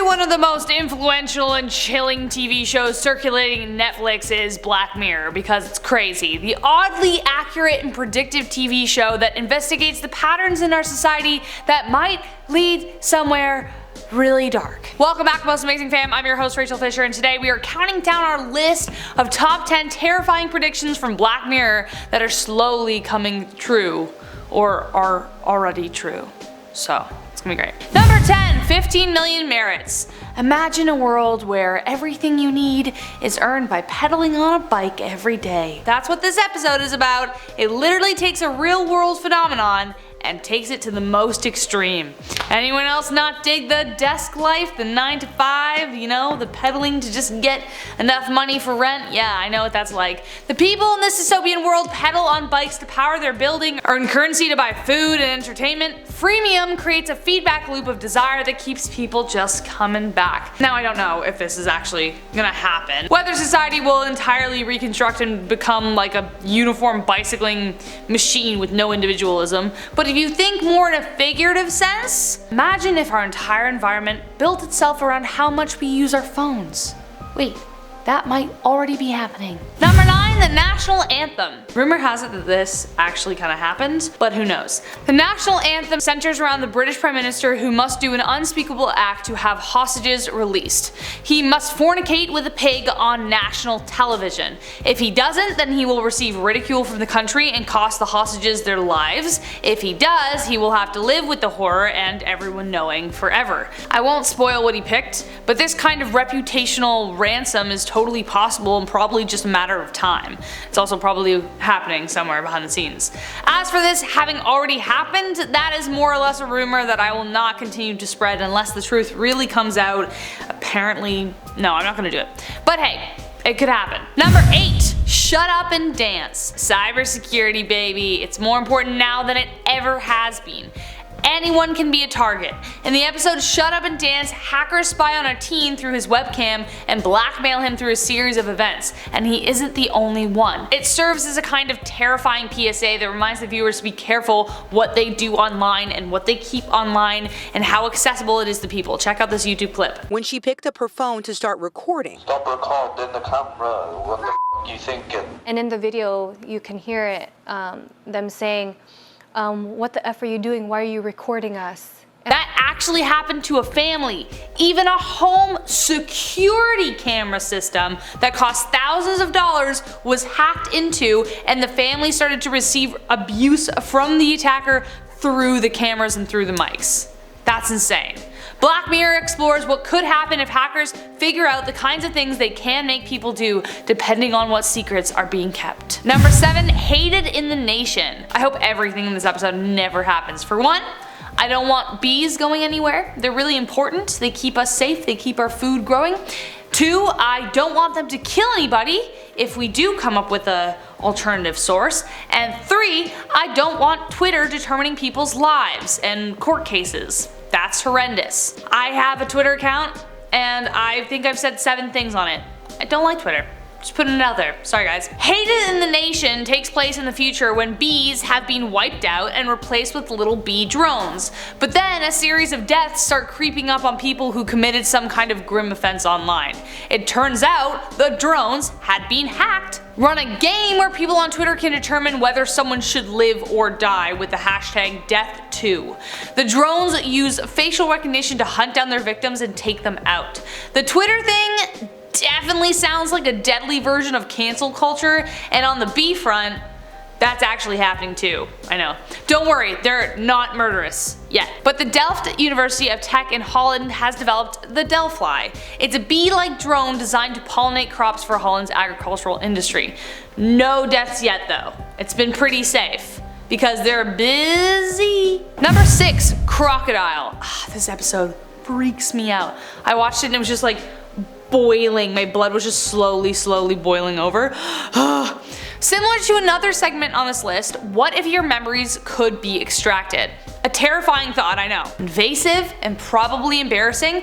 one of the most influential and chilling TV shows circulating in Netflix is Black Mirror because it's crazy. The oddly accurate and predictive TV show that investigates the patterns in our society that might lead somewhere really dark. Welcome back, most amazing fam. I'm your host Rachel Fisher, and today we are counting down our list of top 10 terrifying predictions from Black Mirror that are slowly coming true or are already true. So it's gonna be great. Number 10, 15 million merits. Imagine a world where everything you need is earned by pedaling on a bike every day. That's what this episode is about. It literally takes a real world phenomenon and takes it to the most extreme. Anyone else not dig the desk life, the 9 to 5, you know, the pedaling to just get enough money for rent? Yeah, I know what that's like. The people in this dystopian world pedal on bikes to power their building, earn currency to buy food and entertainment. Freemium creates a feedback loop of desire that keeps people just coming back. Now I don't know if this is actually gonna happen. Whether society will entirely reconstruct and become like a uniform bicycling machine with no individualism, but if you think more in a figurative sense, imagine if our entire environment built itself around how much we use our phones. Wait, that might already be happening. Number 9, the National Anthem. Rumor has it that this actually kind of happened, but who knows. The National Anthem centers around the British Prime Minister who must do an unspeakable act to have hostages released. He must fornicate with a pig on national television. If he doesn't, then he will receive ridicule from the country and cost the hostages their lives. If he does, he will have to live with the horror and everyone knowing forever. I won't spoil what he picked, but this kind of reputational ransom is totally possible and probably just a matter of time. It's also probably happening somewhere behind the scenes. As for this having already happened, that is more or less a rumor that I will not continue to spread unless the truth really comes out. Apparently, no, I'm not gonna do it. But hey, it could happen. Number 8, shut up and dance. Cybersecurity, baby. It's more important now than it ever has been. Anyone can be a target. In the episode Shut Up and Dance, hackers spy on a teen through his webcam and blackmail him through a series of events, and he isn't the only one. It serves as a kind of terrifying PSA that reminds the viewers to be careful what they do online and what they keep online and how accessible it is to people. Check out this YouTube clip. When she picked up her phone to start recording. Stop recording the camera, what the f you thinking? And in the video you can hear it, them saying, what the F are you doing? Why are you recording us? That actually happened to a family. Even a home security camera system that cost thousands of dollars was hacked into, and the family started to receive abuse from the attacker through the cameras and through the mics. That's insane. Black Mirror explores what could happen if hackers figure out the kinds of things they can make people do depending on what secrets are being kept. Number 7, hated in the nation. I hope everything in this episode never happens. For one, I don't want bees going anywhere. They're really important. They keep us safe. They keep our food growing. 2, I don't want them to kill anybody if we do come up with an alternative source. And 3, I don't want Twitter determining people's lives and court cases. That's horrendous. I have a Twitter account and I think I've said 7 things on it. I don't like Twitter. Just putting it out there. Sorry guys. Hated in the Nation takes place in the future when bees have been wiped out and replaced with little bee drones. But then a series of deaths start creeping up on people who committed some kind of grim offense online. It turns out the drones had been hacked. Run a game where people on Twitter can determine whether someone should live or die with the hashtag #death2. The drones use facial recognition to hunt down their victims and take them out. The Twitter thing definitely sounds like a deadly version of cancel culture, and on the bee front, that's actually happening too. I know. Don't worry, they're not murderous yet. But the Delft University of Tech in Holland has developed the Delphi. It's a bee-like drone designed to pollinate crops for Holland's agricultural industry. No deaths yet though. It's been pretty safe because they're busy. Number 6, Crocodile. This episode freaks me out. I watched it and it was just like boiling. My blood was just slowly boiling over. Similar to another segment on this list, what if your memories could be extracted? A terrifying thought, I know. Invasive and probably embarrassing,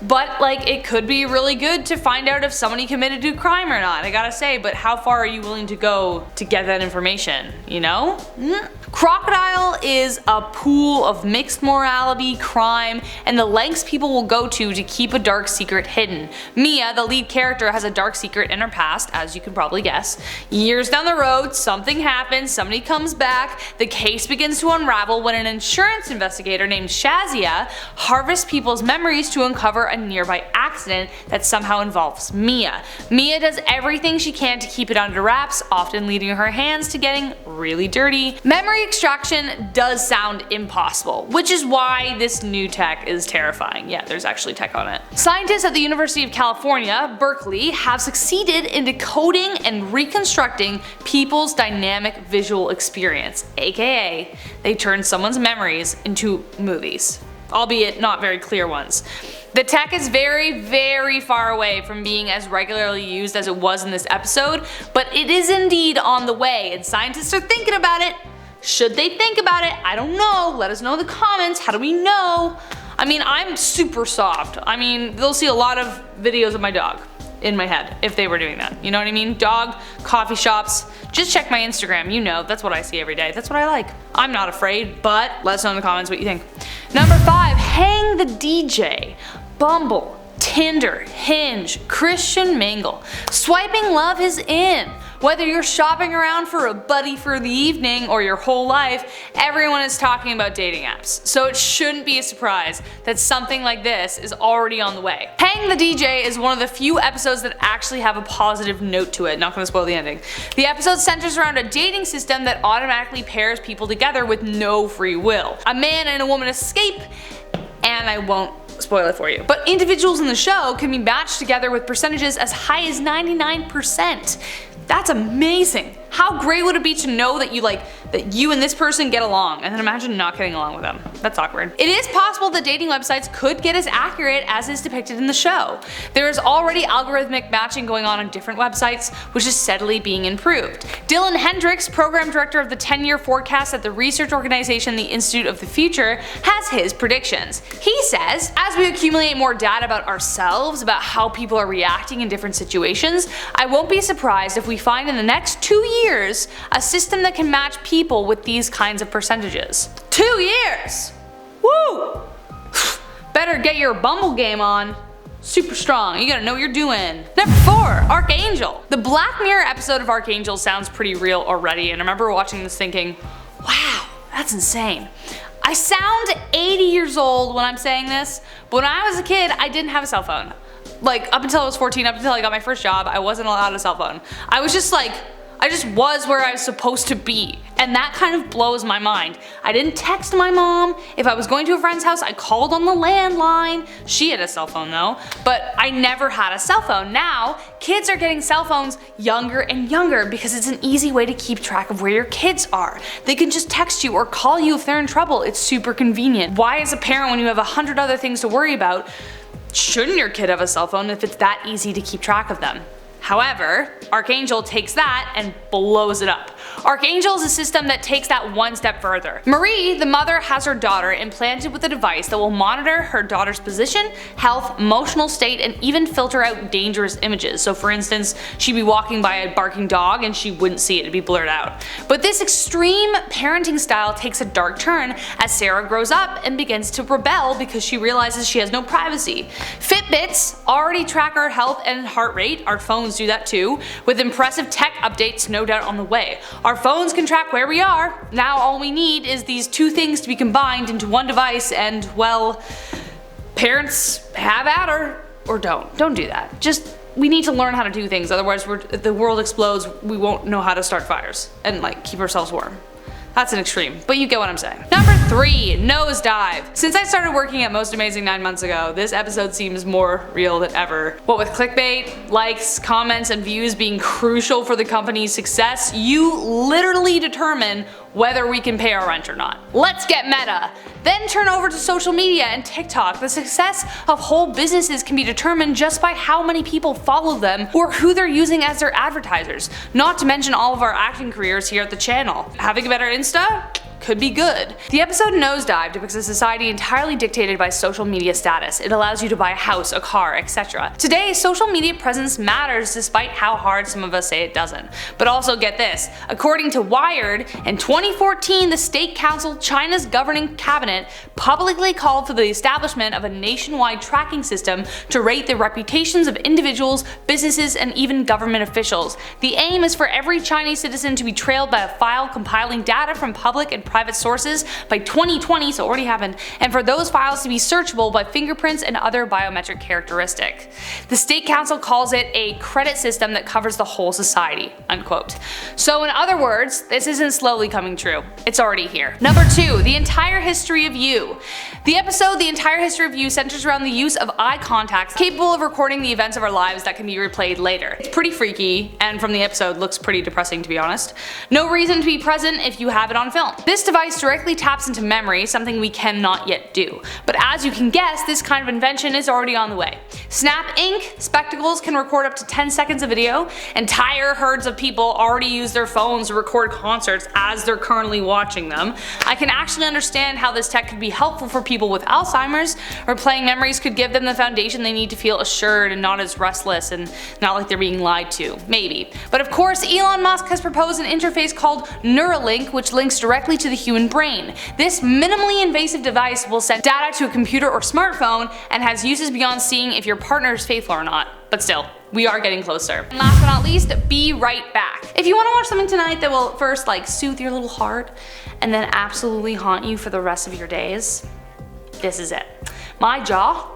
but like it could be really good to find out if somebody committed a crime or not, I gotta say, but how far are you willing to go to get that information, you know? Crocodile is a pool of mixed morality, crime, and the lengths people will go to keep a dark secret hidden. Mia, the lead character, has a dark secret in her past, as you can probably guess. Years down the road, something happens, somebody comes back, the case begins to unravel when an insurance investigator named Shazia harvests people's memories to uncover a nearby accident that somehow involves Mia. Mia does everything she can to keep it under wraps, often leading her hands to getting really dirty. Memory extraction does sound impossible, which is why this new tech is terrifying. Yeah, there's actually tech on it. Scientists at the University of California, Berkeley, have succeeded in decoding and reconstructing people's dynamic visual experience, aka they turn someone's memories into movies, albeit not very clear ones. The tech is very far away from being as regularly used as it was in this episode, but it is indeed on the way, and scientists are thinking about it. Should they think about it? I don't know. Let us know in the comments. How do we know? I mean, I'm super soft. I mean, they'll see a lot of videos of my dog in my head if they were doing that. You know what I mean? Dog, coffee shops. Just check my Instagram. You know, that's what I see every day. That's what I like. I'm not afraid, but let us know in the comments what you think. Number 5, Hang the DJ. Bumble, Tinder, Hinge, Christian Mingle. Swiping love is in. Whether you're shopping around for a buddy for the evening or your whole life, everyone is talking about dating apps. So it shouldn't be a surprise that something like this is already on the way. Hang the DJ is one of the few episodes that actually have a positive note to it. Not gonna spoil the ending. The episode centers around a dating system that automatically pairs people together with no free will. A man and a woman escape, and I won't spoil it for you. But individuals in the show can be matched together with percentages as high as 99%. That's amazing. How great would it be to know that you and this person get along, and then imagine not getting along with them. That's awkward. It is possible that dating websites could get as accurate as is depicted in the show. There is already algorithmic matching going on different websites, which is steadily being improved. Dylan Hendricks, program director of the 10-year forecast at the research organization the Institute of the Future, has his predictions. He says, as we accumulate more data about ourselves, about how people are reacting in different situations, I won't be surprised if we find in the next 2 years a system that can match people with these kinds of percentages. 2 years! Woo! Better get your Bumble game on. Super strong, you gotta know what you're doing. Number 4, Arkangel. The Black Mirror episode of Arkangel sounds pretty real already, and I remember watching this thinking, wow, that's insane. I sound 80 years old when I'm saying this, but when I was a kid, I didn't have a cell phone. Like, up until I was 14, up until I got my first job, I wasn't allowed a cell phone. I just was where I was supposed to be, and that kind of blows my mind. I didn't text my mom. If I was going to a friend's house, I called on the landline. She had a cell phone though, but I never had a cell phone. Now, kids are getting cell phones younger and younger because it's an easy way to keep track of where your kids are. They can just text you or call you if they're in trouble. It's super convenient. Why, as a parent, when you have 100 other things to worry about, shouldn't your kid have a cell phone if it's that easy to keep track of them? However, Arkangel takes that and blows it up. Arkangel is a system that takes that one step further. Marie, the mother, has her daughter implanted with a device that will monitor her daughter's position, health, emotional state, and even filter out dangerous images. So for instance, she'd be walking by a barking dog and she wouldn't see it, it'd be blurred out. But this extreme parenting style takes a dark turn as Sarah grows up and begins to rebel because she realizes she has no privacy. Fitbits already track our health and heart rate, our phones do that too, with impressive tech updates no doubt on the way. Our phones can track where we are. Now all we need is these two things to be combined into one device, and well, parents, have at her, or don't. Don't do that. Just, we need to learn how to do things, otherwise if the world explodes, we won't know how to start fires and keep ourselves warm. That's an extreme, but you get what I'm saying. Number 3, Nosedive. Since I started working at Most Amazing 9 months ago, this episode seems more real than ever. What with clickbait, likes, comments, and views being crucial for the company's success, you literally determine whether we can pay our rent or not. Let's get meta. Then turn over to social media and TikTok. The success of whole businesses can be determined just by how many people follow them or who they're using as their advertisers. Not to mention all of our acting careers here at the channel. Having a better Insta? could be good. The episode Nosedive depicts a society entirely dictated by social media status. It allows you to buy a house, a car, etc. Today, social media presence matters despite how hard some of us say it doesn't. But also get this, according to Wired, in 2014 the State Council, China's governing cabinet, publicly called for the establishment of a nationwide tracking system to rate the reputations of individuals, businesses, and even government officials. The aim is for every Chinese citizen to be trailed by a file compiling data from public and private sources by 2020, so it already happened, and for those files to be searchable by fingerprints and other biometric characteristics. The State Council calls it a credit system that covers the whole society, unquote. So in other words, this isn't slowly coming true, it's already here. Number 2, the entire history of you. The episode The Entire History of You centers around the use of eye contact capable of recording the events of our lives that can be replayed later. It's pretty freaky, and from the episode looks pretty depressing to be honest. No reason to be present if you have it on film. This device directly taps into memory, something we cannot yet do. But as you can guess, this kind of invention is already on the way. Snap Inc. spectacles can record up to 10 seconds of video. Entire herds of people already use their phones to record concerts as they're currently watching them. I can actually understand how this tech could be helpful for people with Alzheimer's. Replaying memories could give them the foundation they need to feel assured and not as restless and not like they're being lied to. Maybe. But of course, Elon Musk has proposed an interface called Neuralink, which links directly to the human brain. This minimally invasive device will send data to a computer or smartphone and has uses beyond seeing if your partner is faithful or not. But still, we are getting closer. And last but not least, be right back. If you want to watch something tonight that will first soothe your little heart and then absolutely haunt you for the rest of your days, this is it. My jaw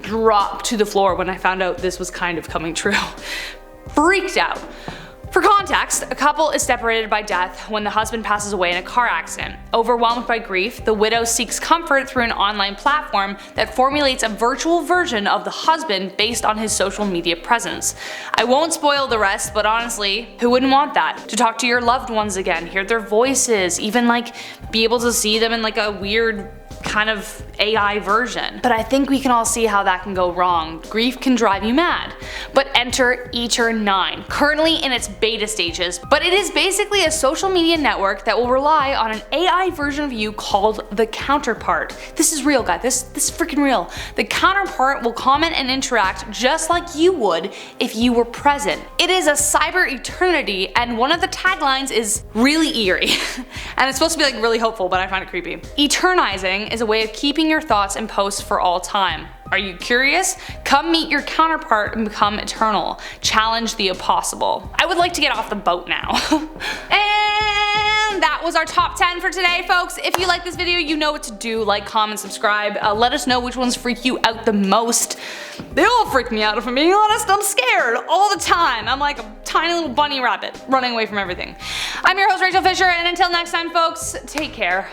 dropped to the floor when I found out this was kind of coming true. Freaked out. For context, a couple is separated by death when the husband passes away in a car accident. Overwhelmed by grief, the widow seeks comfort through an online platform that formulates a virtual version of the husband based on his social media presence. I won't spoil the rest, but honestly, who wouldn't want that? To talk to your loved ones again, hear their voices, even be able to see them in a weird kind of AI version. But I think we can all see how that can go wrong. Grief can drive you mad. But enter Eater 9, currently in its beta stages, but it is basically a social media network that will rely on an AI version of you called the Counterpart. This is real, guys. This is freaking real. The Counterpart will comment and interact just like you would if you were present. It is a cyber eternity, and one of the taglines is really eerie. And it's supposed to be really hopeful, but I find it creepy. Eternizing is a way of keeping your thoughts and posts for all time. Are you curious? Come meet your counterpart and become eternal. Challenge the impossible. I would like to get off the boat now. And that was our top 10 for today, folks. If you like this video, you know what to do. Like, comment, subscribe. Let us know which ones freak you out the most. They all freak me out, if I'm being honest. I'm scared all the time. I'm like a tiny little bunny rabbit running away from everything. I'm your host, Rachel Fisher, and until next time, folks, take care.